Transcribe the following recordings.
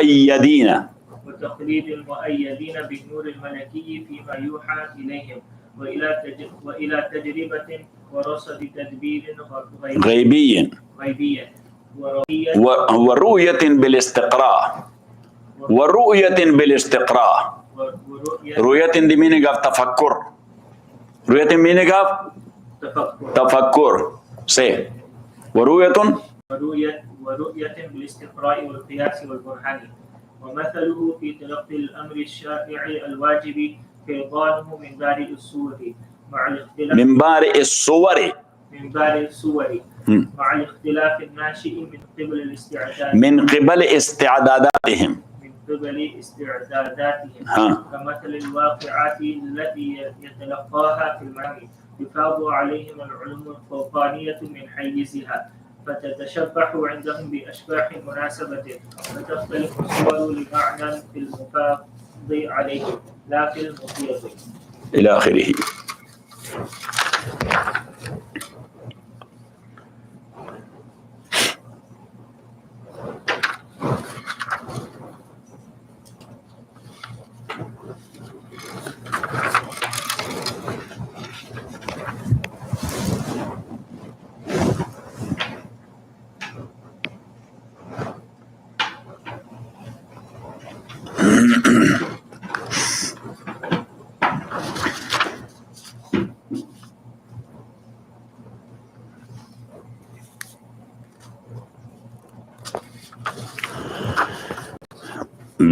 المؤيدين وتقليد المؤيدين بالنور الملكي فيما يوحى إليهم وإلى تجربة ورصد تدبير غيبي ورؤية بالاستقراء. رؤية the meaning of تفكر. رؤية meaning of تفكر. say ورؤية بالاستقراء والقياس والبرهان. ومثله في تلقي الأمر الشائع الواجب فيضانه من بارئ الصور مع الاختلاف مع الاختلاف الناشئ من قبل استعداداتهم كمثل الواقعات التي يتلقاها في المنام يفاض عليهم العلوم الفوقانية من حيزها فتتشبح عندهم بأشباح مناسبة فتختلف الصور لمعنى في المفاض عليهم لا في المفيض إلى آخره.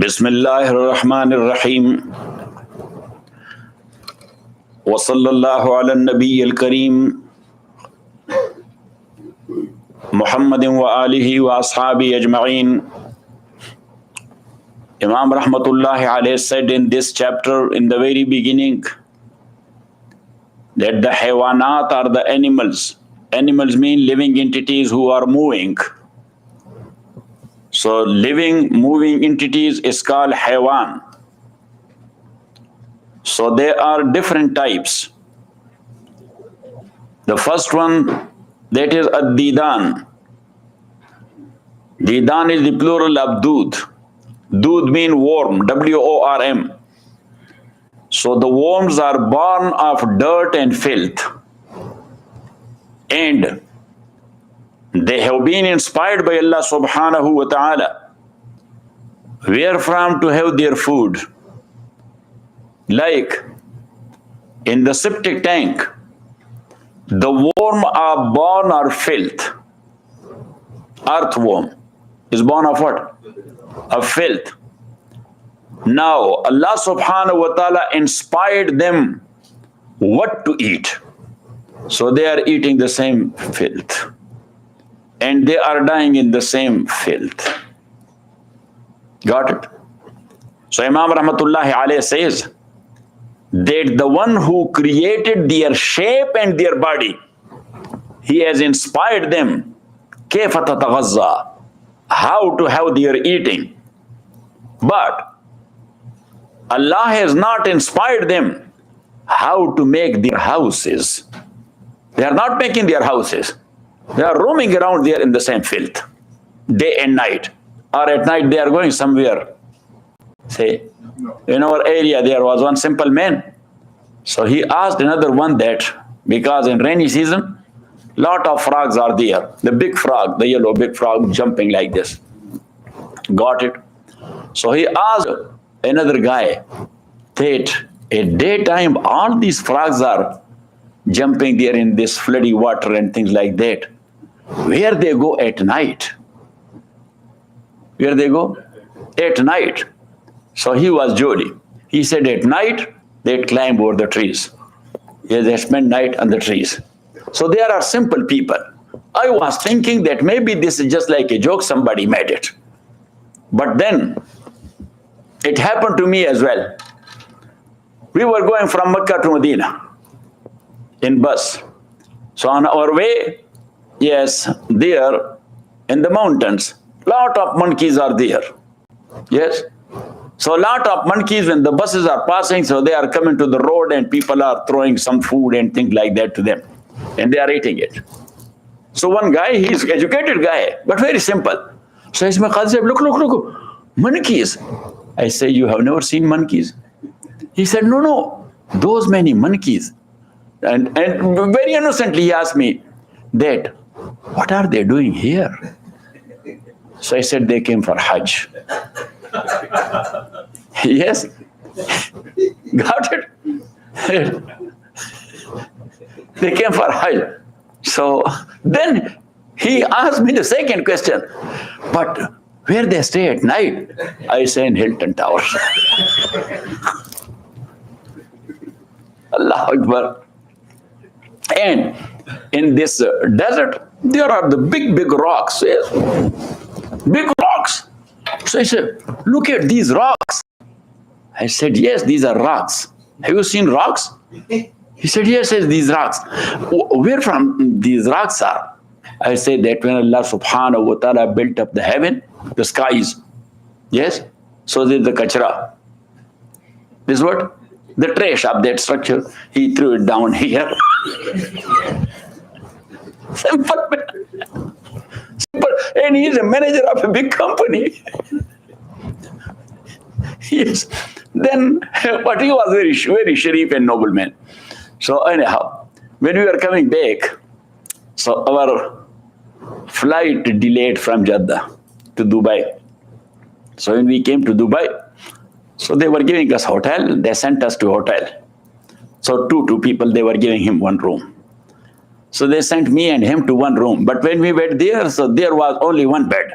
بسم الله الرحمن الرحيم وصلى الله على النبي الكريم محمد وآله وأصحابه أجمعين. Imam Rahmatullahi alayhi said in this chapter in the very beginning that the haywanat are the animals. Animals mean living entities who are moving. So living, moving entities is called haywan. So there are different types. The first one, that is ad-didan. Didan is the plural of dood. Dood means worm, W-O-R-M. So the worms are born of dirt and filth. And they have been inspired by Allah subhanahu wa ta'ala. Where from to have their food? Like in the septic tank, the worm are born of filth. Earthworm is born of what? Of filth. Now Allah subhanahu wa ta'ala inspired them what to eat. So they are eating the same filth. And they are dying in the same filth. Got it? So Imam Rahmatullahi alayhi says that the one who created their shape and their body, he has inspired them كيف تتغذى, how to have their eating. But Allah has not inspired them how to make their houses. They are not making their houses. They are roaming around there in the same filth, day and night. Or at night they are going somewhere. Say, in our area there was one simple man. So he asked another one that, because in rainy season, lot of frogs are there. The big frog, the yellow big frog jumping like this. Got it? So he asked another guy that at daytime all these frogs are jumping there in this floody water and things like that. Where they go at night? Where they go? At night. So he was jolly. He said at night they climb over the trees. Yeah, they spend night on the trees. So there are simple people. I was thinking that maybe this is just like a joke, somebody made it. But then it happened to me as well. We were going from Mecca to Medina in bus. So on our way, yes, there in the mountains, lot of monkeys are there. Yes. So a lot of monkeys, when the buses are passing, so they are coming to the road and people are throwing some food and things like that to them. And they are eating it. So one guy, he is educated guy, but very simple. So he's look, monkeys. I say, you have never seen monkeys? He said, no, no, those many monkeys. And very innocently he asked me, Dad, what are they doing here? So I said, they came for Hajj. Yes. Got it? They came for Hajj. So then he asked me the second question, but where they stay at night? I say in Hilton Towers. Allah Akbar. And in this desert, there are the big, big rocks. Yes? Big rocks. So I said, look at these rocks. I said, yes, these are rocks. Have you seen rocks? He said, yes, these rocks. Where from these rocks are? I said that when Allah subhanahu wa ta'ala built up the heaven, the skies, yes, so did the kachra. This is what? The trash of that structure. He threw it down here. Simple. Simple. And he is a manager of a big company. Yes. Then, but he was very, very sharif and noble man. So anyhow, when we were coming back, so our flight delayed from Jeddah to Dubai. So when we came to Dubai, so they were giving us hotel. They sent us to hotel. So two people, they were giving him one room. So they sent me and him to one room. But when we went there, so there was only one bed.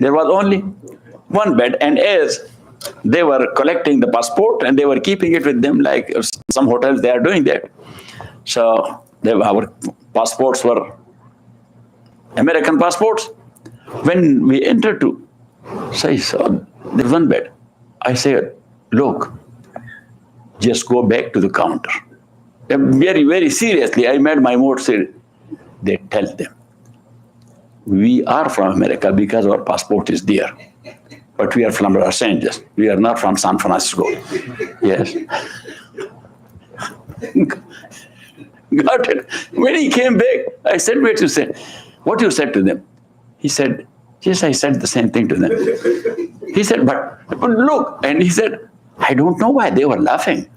There was only one bed. And as they were collecting the passport and they were keeping it with them, like some hotels, they are doing that. So our passports were American passports. When we entered to, so I saw there's one bed. I said, look, just go back to the counter. Very, very seriously, I made my mood serious. They tell them, we are from America because our passport is there. But we are from Los Angeles. We are not from San Francisco. Yes. Got it. When he came back, I said, wait, you said, what you said to them? He said, yes, I said the same thing to them. He said, but look, and he said, I don't know why they were laughing.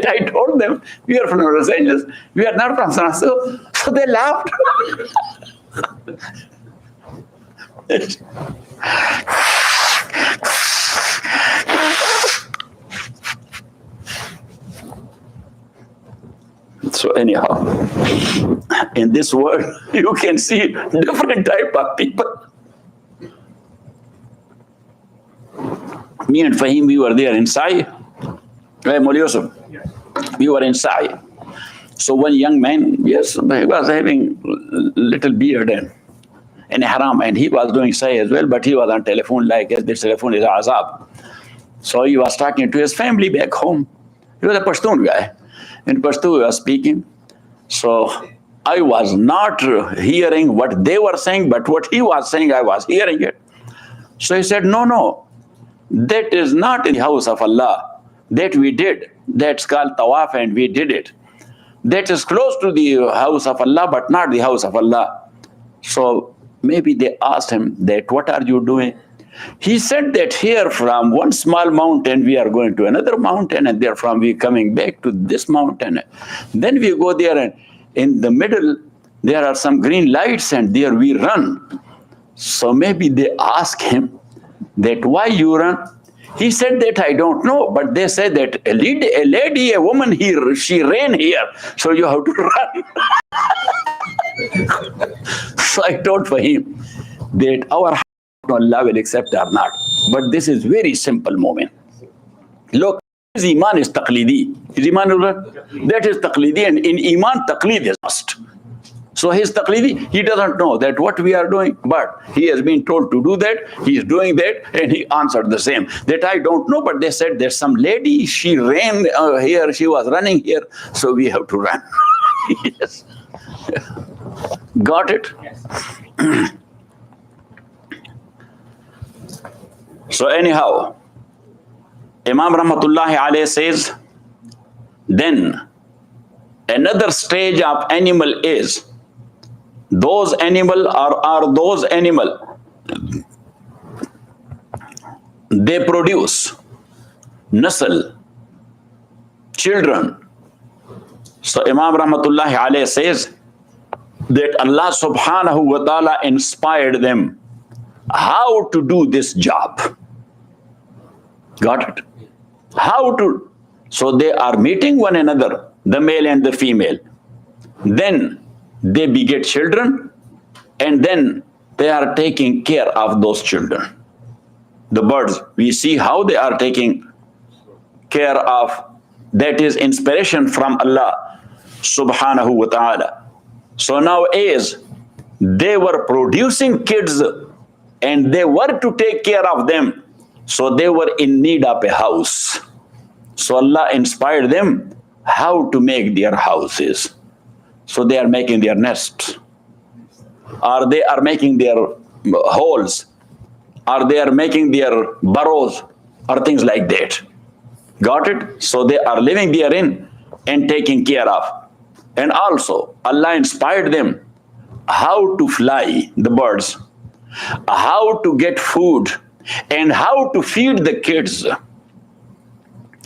I told them, we are from Los Angeles, we are not from San Francisco. So they laughed. So anyhow, in this world, you can see different type of people. Me and Fahim, we were there in Sai. We were in Sai. So one young man, yes, he was having little beard and haram, and he was doing Sai as well, but he was on telephone, like as this telephone is azab. So he was talking to his family back home. He was a Pashtun guy. In Pashto, he was speaking. So I was not hearing what they were saying, but what he was saying, I was hearing it. So he said, no, no, that is not in the house of Allah. That we did. That's called tawaf, and we did it. That is close to the house of Allah, but not the house of Allah. So maybe they asked him that, what are you doing? He said that here from one small mountain, we are going to another mountain, and therefrom we coming back to this mountain. Then we go there, and in the middle, there are some green lights, and there we run. So maybe they ask him that, why you run? He said that, I don't know, but they said that a lady, a woman here, she ran here, so you have to run. So I told for him that our Allah will accept or not. But this is very simple moment. Look, his iman is taqlidi. His iman, that is taqlidi, and in iman, taqlid is must. So his taqlidi, he doesn't know that what we are doing, but he has been told to do that, he is doing that, and he answered the same. That I don't know, but they said there's some lady, she ran here, she was running here, so we have to run. Yes. Got it? Yes. So anyhow, Imam Rahmatullahi alayhi says, then Another stage of animal is those animal are those animal, they produce nasl, children. So Imam Rahmatullahi alayhi says that Allah subhanahu wa ta'ala inspired them how to do this job. Got it? How to. So they are meeting one another, the male and the female. Then they beget children, and then they are taking care of those children. The birds, we see how they are taking care of. That is inspiration from Allah subhanahu wa ta'ala. So now as they were producing kids and they were to take care of them, so they were in need of a house. So Allah inspired them how to make their houses. So they are making their nests, or they are making their holes, or they are making their burrows, or things like that. Got it? So they are living therein and taking care of. And also Allah inspired them how to fly, the birds, how to get food, and how to feed the kids.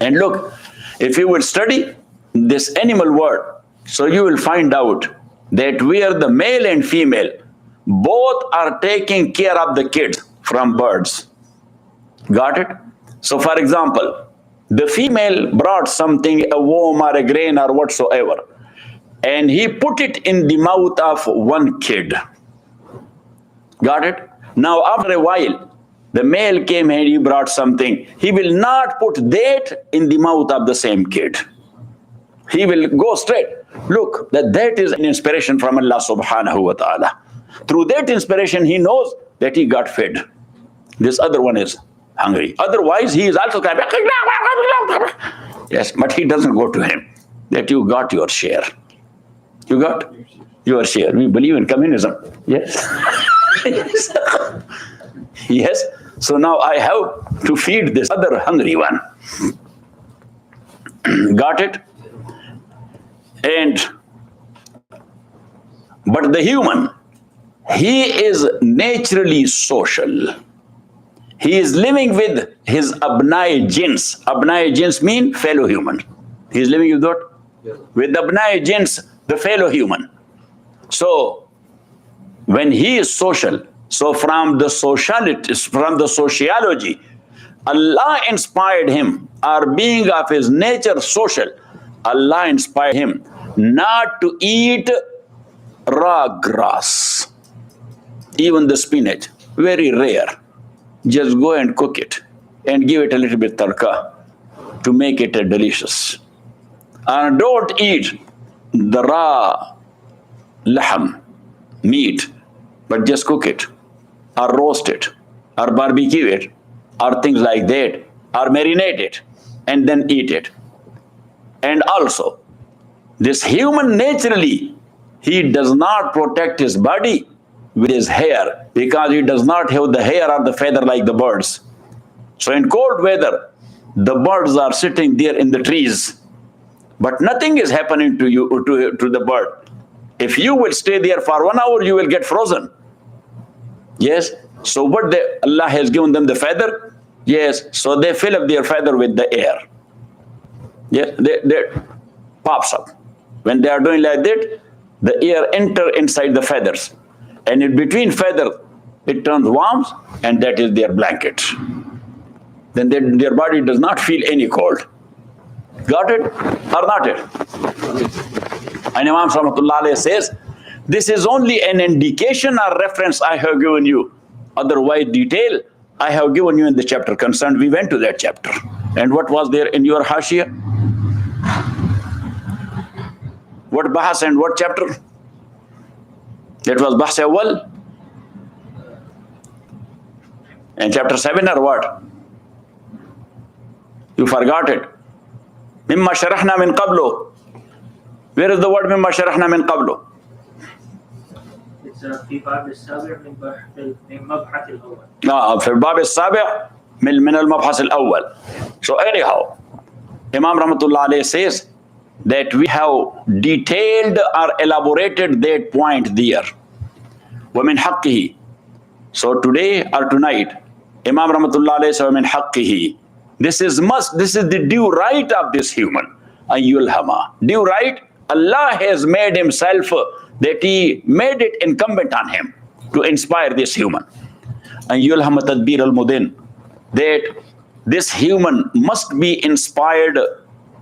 And look, if you will study this animal world, so you will find out that where the male and female both are taking care of the kids from birds. Got it? So for example, the female brought something, a worm or a grain or whatsoever, and he put it in the mouth of one kid. Got it? Now after a while, the male came and he brought something. He will not put that in the mouth of the same kid. He will go straight. Look, that is an inspiration from Allah subhanahu wa ta'ala. Through that inspiration, he knows that he got fed. This other one is hungry. Otherwise, he is also kind of, yes, but he doesn't go to him. That you got your share. You got your share. We believe in communism. Yes. Yes. Yes. So now I have to feed this other hungry one. Got it? But the human, he is naturally social. He is living with his abnai jins. Abnai jins mean fellow human. He is living with what? Yes. With abnai jins, the fellow human. So when he is social, so from the sociology, Allah inspired him, or being of his nature social, Allah inspired him not to eat raw grass. Even the spinach, very rare. Just go and cook it and give it a little bit tarka to make it delicious. And don't eat the raw laham, meat, but just cook it, or roast it, or barbecue it, or things like that, or marinate it, and then eat it. And also, this human naturally, he does not protect his body with his hair, because he does not have the hair or the feather like the birds. So in cold weather, the birds are sitting there in the trees, but nothing is happening to you, to the bird. If you will stay there for 1 hour, you will get frozen. Yes. So what Allah has given them the feather. Yes. So they fill up their feather with the air. Yes. They pops up. When they are doing like that, the air enter inside the feathers, and in between feather, it turns warm, and that is their blanket. Then their body does not feel any cold. Got it or not it? And Imam Rahmatullah Alayhi says, this is only an indication or reference I have given you. Otherwise, detail I have given you in the chapter concerned. We went to that chapter. And what was there in your Hashia? What bahas and what chapter? That was bahas awal. And chapter 7 or what? You forgot it. Mimma sharahna min qablu. Where is the word mimma sharahna min qablu? It's في باب السابع من مبحث الأول. في الباب السابع من المبحث الأول. So anyhow, Imam Rahmatullah Alayhi says that we have detailed or elaborated that point there. وَمِنْ حَقِّهِ. So today or tonight, Imam Rahmatullah alayhi said, وَمِنْ حَقِّهِ. This is the due right of this human. Ayyulhama. Due right, Allah has made himself that he made it incumbent on him to inspire this human. Ayyulhama tadbir al-mudin. That this human must be inspired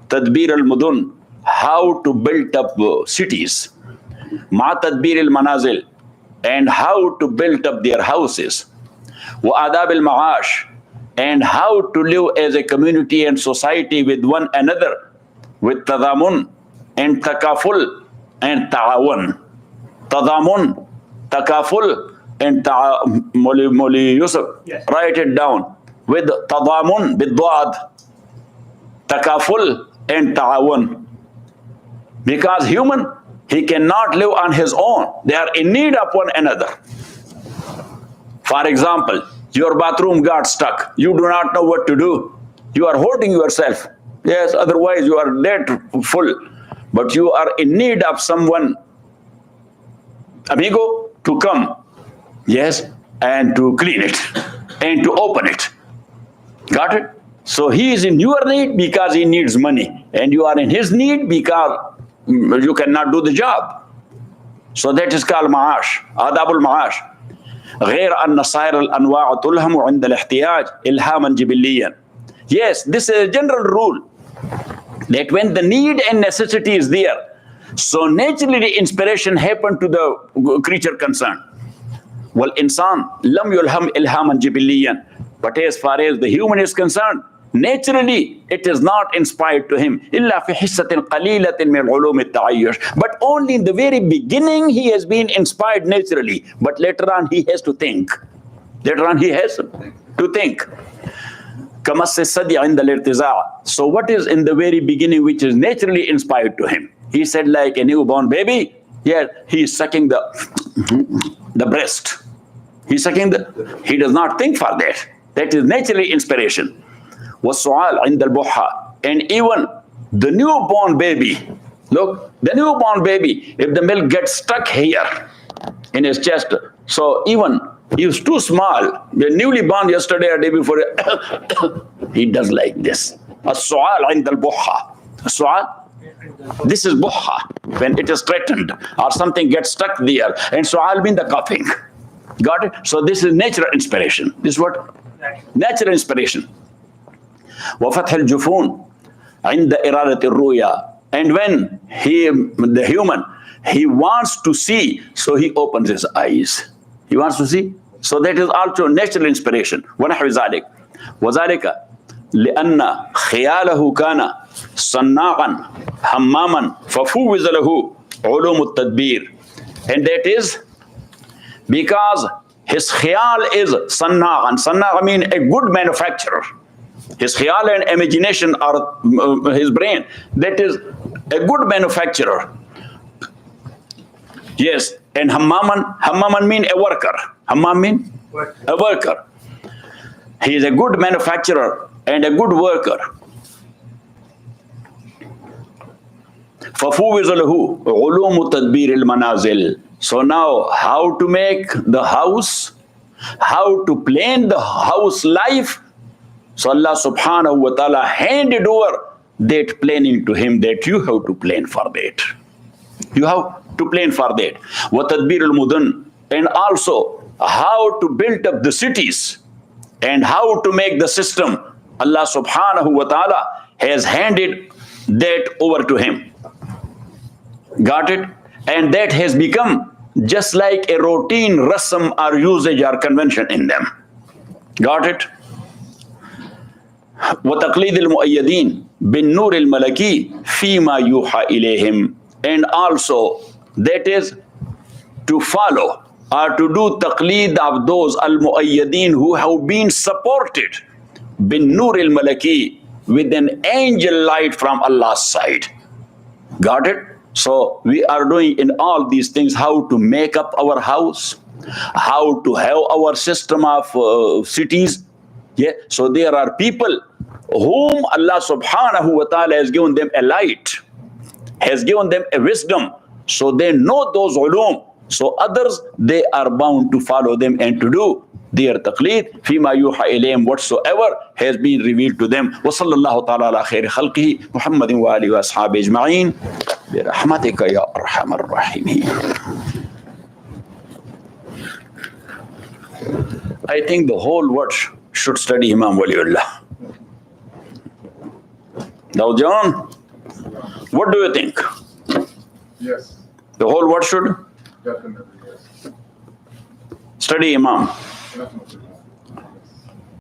tadbir al-mudun, how to build up cities. Ma tadbir al-manazil, and how to build up their houses. Wa adab al-ma'ash, and how to live as a community and society with one another, with tadamun and takaful and ta'awun. Tadamun, takaful and Moli Yusuf, yes. Write it down. With tadamun, bidwad, takaful and ta'awun. Because human, he cannot live on his own. They are in need of one another. For example, your bathroom got stuck. You do not know what to do. You are hurting yourself. Yes, otherwise you are dead full. But you are in need of someone, amigo, to come. Yes, and to clean it and to open it. Got it? So he is in your need because he needs money, and you are in his need because you cannot do the job. So that is called ma'ash, adabul ma'ash. غير أن صائر الأنواع تلهم عند الاحتياج إلهاما جبليا. Yes, this is a general rule that when the need and necessity is there, so naturally the inspiration happened to the creature concerned. Well, insan lam yulham ilhaman jibiliyan. But as far as the human is concerned, naturally it is not inspired to him. Illa fi hissatin qalilatin min ulum at-ta'ayyush. But only in the very beginning he has been inspired naturally. But later on he has to think. Later on he has to think. So what is in the very beginning which is naturally inspired to him? He said, like a newborn baby, yeah, he is sucking the breast. He's sucking he does not think for that. That is naturally inspiration. وَالسُّعَالْ عِنْدَ الْبُحَّةِ. And even the newborn baby, look, the newborn baby, if the milk gets stuck here in his chest, so even he was too small, the newly born yesterday or day before, he does like this. السُّعَالْ عِنْدَ الْبُحَّةِ. السُّعَالْ, this is buhha, when it is threatened or something gets stuck there, and su'al means the coughing. Got it? So this is natural inspiration. This is what? Natural inspiration. وَفَتْحِ الْجُفُونِ عِنْدَ إِرَادَةِ الرُّؤْيَا. And when the human, he wants to see, so he opens his eyes. He wants to see. So that is also natural inspiration. وَنَحْوِ ذَلِكَ وَذَلِكَ لِأَنَّ خِيَالَهُ كَانَ صَنَّاعًا حَمَّامًا فَفُوِّزَ لَهُ عُلُومُ التَّدْبِيرِ. And that is because his khayal is sanna'an. Sanna'a means a good manufacturer. His khayal and imagination are his brain. That is a good manufacturer. Yes, and hammaman means a worker. Hammam means a worker. He is a good manufacturer and a good worker. فَفُوِّزَ لَهُ عُلُومُ تَدْبِيرِ الْمَنَازِلِ. So now, how to make the house, how to plan the house life. So Allah subhanahu wa ta'ala handed over that planning to him, that you have to plan for that. You have to plan for that. وَتَدْبِيرُ الْمُدُنِ. And also, how to build up the cities and how to make the system. Allah subhanahu wa ta'ala has handed that over to him. Got it? And that has become just like a routine rasm or usage or convention in them. Got it? وَتَقْلِيدِ الْمُؤَيَّدِينَ بِالنُّورِ الْمَلَكِي فِي مَا يُوحَى إِلَيْهِمْ. And also, that is to follow or to do taqleed of those al-mu'ayyadeen who have been supported بِالنُّورِ الْمَلَكِي, with an angel light from Allah's side. Got it? So we are doing in all these things how to make up our house, how to have our system of cities. Yeah. So there are people whom Allah subhanahu wa ta'ala has given them a light. has given them a wisdom, so they know those ulum. So others, they are bound to follow them and to do their taqleed fima yuha ilayhim, whatsoever has been revealed to them. Wa sallallahu ta'ala ala khairi khalqihi Muhammadin wa alihi wa ashabihi ajma'in bi rahmatika ya arhamar rahimin. I think the whole world should study Imam Waliullah. Now, John, what do you think? Yes, The whole world should definitely, yes. study Imam. Definitely.